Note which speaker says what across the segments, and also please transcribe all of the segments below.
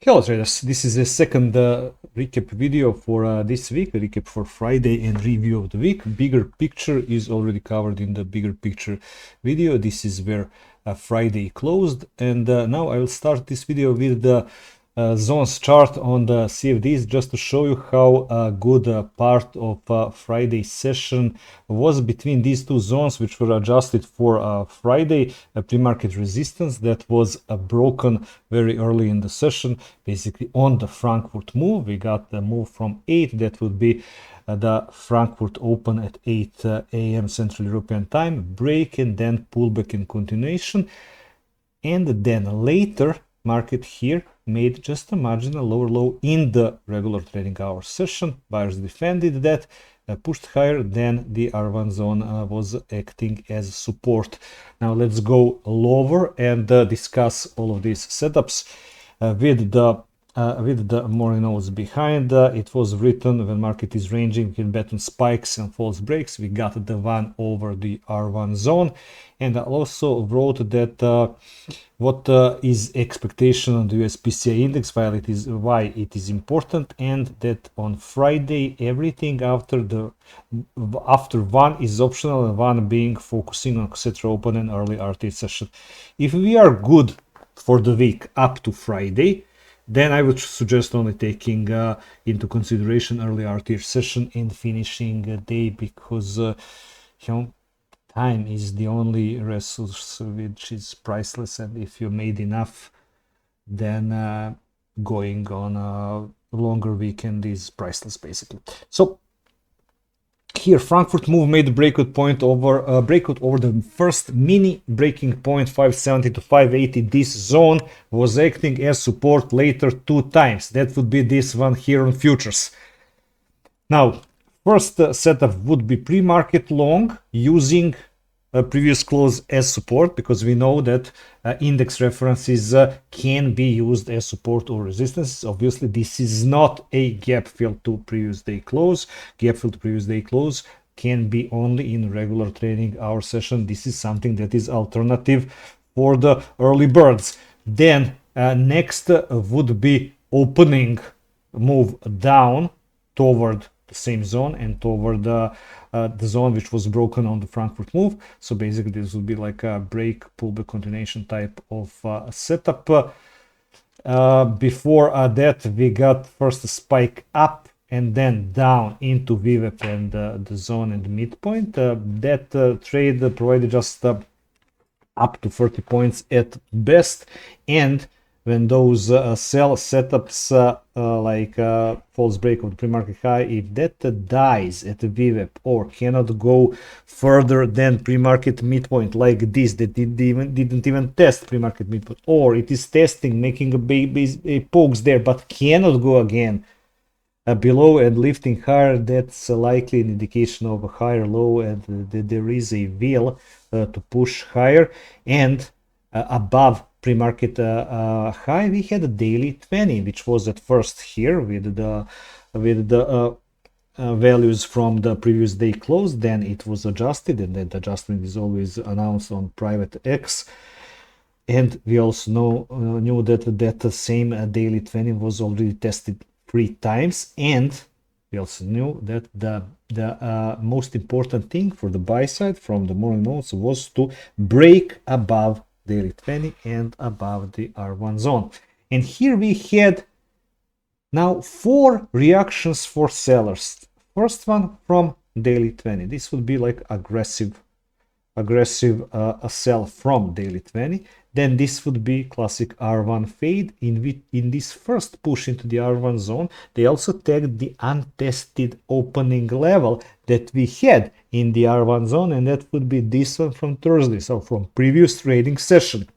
Speaker 1: Hello traders, this is the second recap video for this week, recap for Friday and review of the week. Bigger picture is already covered in the bigger picture video. This is where Friday closed, and now I will start this video with the zones chart on the CFDs just to show you how good part of Friday's session was between these two zones, which were adjusted for Friday. A pre-market resistance that was broken very early in the session, basically on the Frankfurt move. We got the move from 8, that would be the Frankfurt open at 8 a.m. Central European time, break and then pullback in continuation, and then later market here made just a marginal lower low in the regular trading hour session. Buyers defended that, pushed higher, then the R1 zone was acting as support. Now let's go lower and discuss all of these setups with the morning notes behind. It was written when market is ranging, we can bet on spikes and false breaks. We got the one over the R1 zone, and I also wrote that what is expectation on the US PCE Index, why it is important, and that on Friday everything after one is optional, and one being focusing on etc. open and early RT session. If we are good for the week up to Friday, then I would suggest only taking into consideration early RT session and finishing a day, because time is the only resource which is priceless, and if you made enough, then going on a longer weekend is priceless basically. So here Frankfurt move made a breakout over the first mini breaking point 570 to 580. This zone was acting as support later 2 times. That would be this one here on futures. Now first setup would be pre-market long using a previous close as support, because we know that index references can be used as support or resistance. Obviously this is not a gap fill to previous day close. Gap fill to previous day close can be only in regular trading hour session. This is something that is alternative for the early birds. Then next would be opening move down toward the same zone and toward the zone which was broken on the Frankfurt move. So basically this would be like a break pullback continuation type of setup. Before that we got first a spike up and then down into VWAP and the zone and the midpoint. That trade provided just up to 30 points at best, and when those sell setups like false break of the pre-market high, if that dies at the VWAP or cannot go further than pre-market midpoint like this, that didn't even test pre-market midpoint, or it is testing, making a pokes there but cannot go again below and lifting higher, that's likely an indication of a higher low, and there is a will to push higher. And above pre-market high we had a daily 20, which was at first here with the values from the previous day close. Then it was adjusted, and that adjustment is always announced on private X. And we also knew that that same daily 20 was already tested 3 times, and we also knew that the most important thing for the buy side from the morning notes was to break above daily 20 and above the R1 zone. And here we had now 4 reactions for sellers. First one from daily 20. This would be like aggressive sell from daily 20. Then this would be classic R1 fade. In this first push into the R1 zone, they also tagged the untested opening level that we had in the R1 zone, and that would be this one from Thursday, so from previous trading session.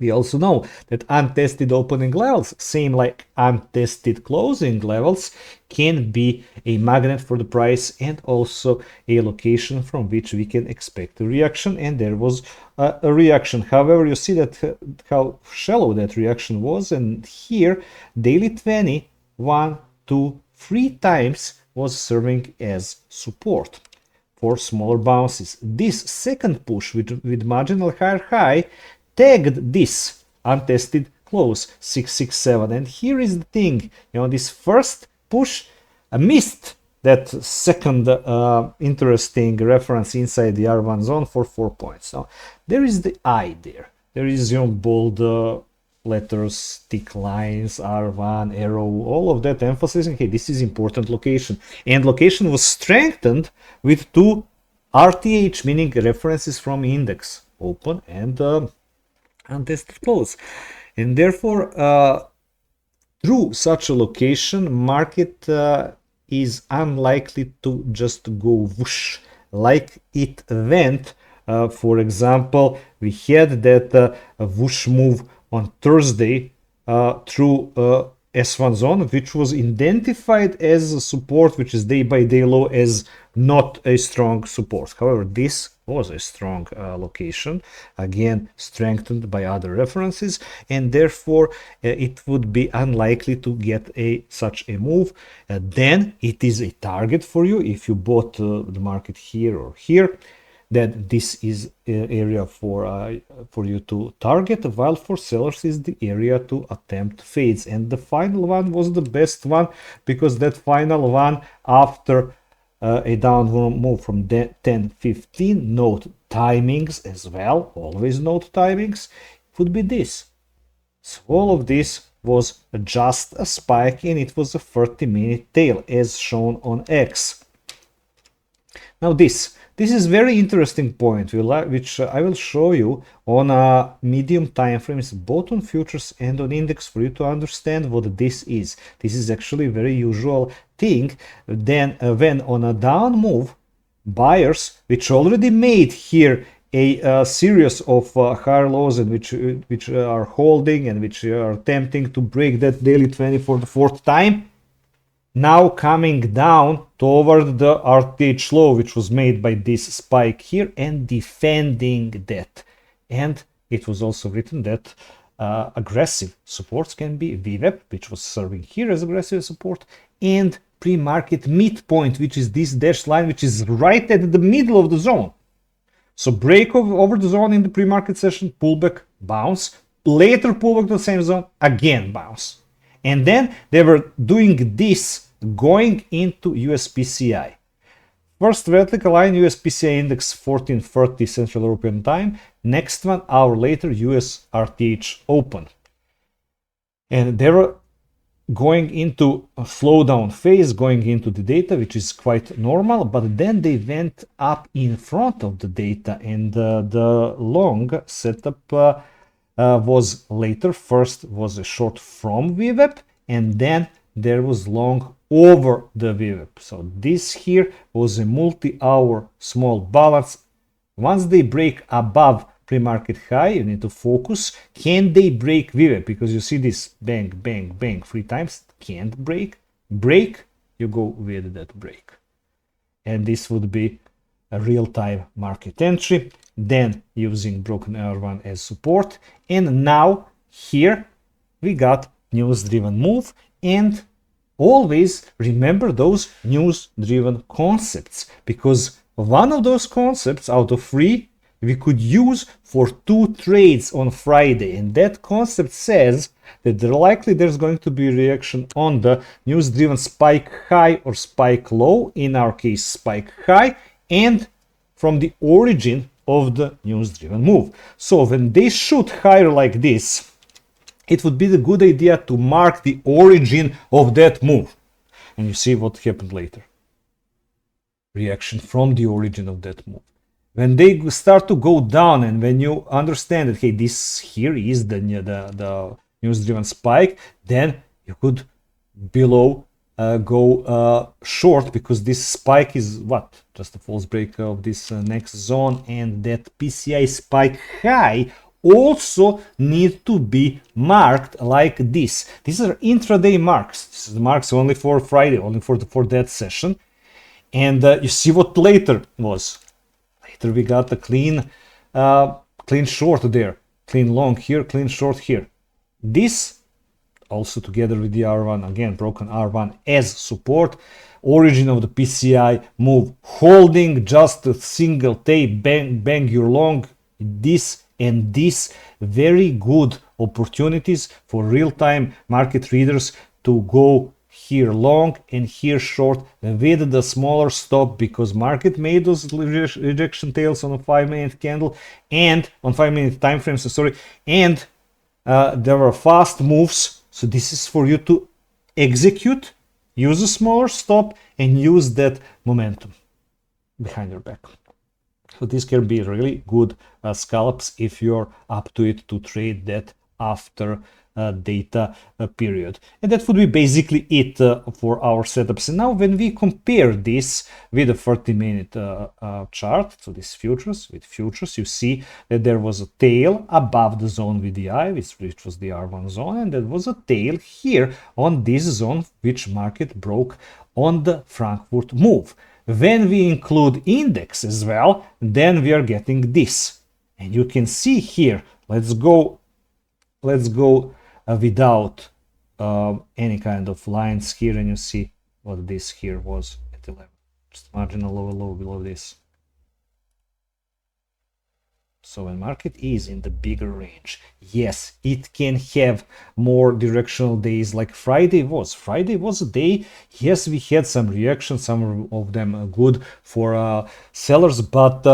Speaker 1: We also know that untested opening levels, same like untested closing levels, can be a magnet for the price and also a location from which we can expect a reaction, and there was a reaction. However, you see that how shallow that reaction was, and here daily 20 1, 2, 3 times was serving as support for smaller bounces. This second push with marginal higher high tagged this untested close 667. And here is the thing, you know, this first push missed that second interesting reference inside the R1 zone for 4 points. Now there is the I there. There is, you know, bold letters, thick lines, R1, arrow, all of that emphasizing, hey, this is important location. And location was strengthened with two RTH, meaning references from index, open and untested close. And therefore, through such a location, market is unlikely to just go whoosh like it went. For example, we had that whoosh move on Thursday through S1 zone, which was identified as a support, which is day by day low, as not a strong support. However, this was a strong location, again strengthened by other references, and therefore it would be unlikely to get such a move. Then it is a target for you if you bought the market here or here. That this is area for you to target, while for sellers is the area to attempt fades. And the final one was the best one, because that final one after a downward move from 10-15, note timings as well, always note timings, would be this. So all of this was just a spike, and it was a 30-minute tail as shown on X. Now this is very interesting point, which I will show you on medium time frames, both on futures and on index, for you to understand what this is. This is actually a very usual thing. Then when on a down move, buyers, which already made here a series of higher lows, and which are holding and which are attempting to break that daily 20 for the fourth time, now coming down toward the RTH low, which was made by this spike here, and defending that. And it was also written that aggressive supports can be VWAP, which was serving here as aggressive support, and pre-market midpoint, which is this dashed line, which is right at the middle of the zone. So break over the zone in the pre-market session, pullback, bounce, later pullback to the same zone, again bounce. And then they were doing this going into US PCI. First vertical line, US PCI Index 1430 Central European Time. Next one, hour later, US RTH Open. And they were going into a slowdown phase, going into the data, which is quite normal. But then they went up in front of the data, and the long setup was later. First was a short from VWAP, and then there was long over the VWAP. So this here was a multi-hour small balance. Once they break above pre-market high, you need to focus. Can they break VWAP? Because you see this bang, bang, bang 3 times. Can't break. Break, you go with that break. And this would be a real-time market entry. Then using broken R1 as support. And now here we got news-driven move, and always remember those news-driven concepts, because one of those concepts out of 3 we could use for 2 trades on Friday, and that concept says that there's going to be a reaction on the news-driven spike high or spike low, in our case spike high, and from the origin of the news-driven move. So when they shoot higher like this, it would be the good idea to mark the origin of that move. And you see what happened later. Reaction from the origin of that move. When they start to go down, and when you understand that, hey, this here is the news-driven spike, then you could below go short, because this spike is what? Just a false break of this next zone, and that PCI spike high also need to be marked like this. These are intraday marks. This is marks only for Friday, only for that session. And you see what later was. Later we got a clean short there, clean long here, clean short here. This also together with the R1, again broken R1 as support. Origin of the PCI move, holding just a single tape, bang, bang your long. This and this very good opportunities for real-time market traders to go here long and here short with the smaller stop, because market made those rejection tails on a 5-minute candle and on 5-minute time frames, sorry, and there were fast moves. So this is for you to execute, use a smaller stop, and use that momentum behind your back. So this can be really good scalps if you're up to it to trade that after data period. And that would be basically it for our setups. And now when we compare this with a 30-minute chart, so this futures, with futures, you see that there was a tail above the zone VDI, which was the R1 zone, and there was a tail here on this zone, which market broke on the Frankfurt move. When we include index as well, then we are getting this. And you can see here, let's go without any kind of lines here, and you see what this here was at 11. Just marginal low below this. So when market is in the bigger range, yes, it can have more directional days like Friday was. Friday was a day, yes, we had some reactions, some of them good for sellers, but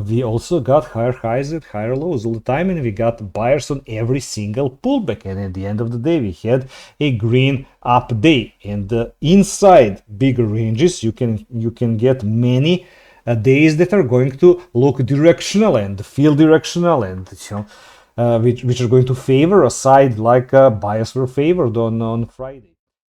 Speaker 1: we also got higher highs and higher lows all the time, and we got buyers on every single pullback. And at the end of the day, we had a green up day. And inside bigger ranges, you can get many days that are going to look directional and feel directional, and which are going to favor a side like buyers were favored on Friday.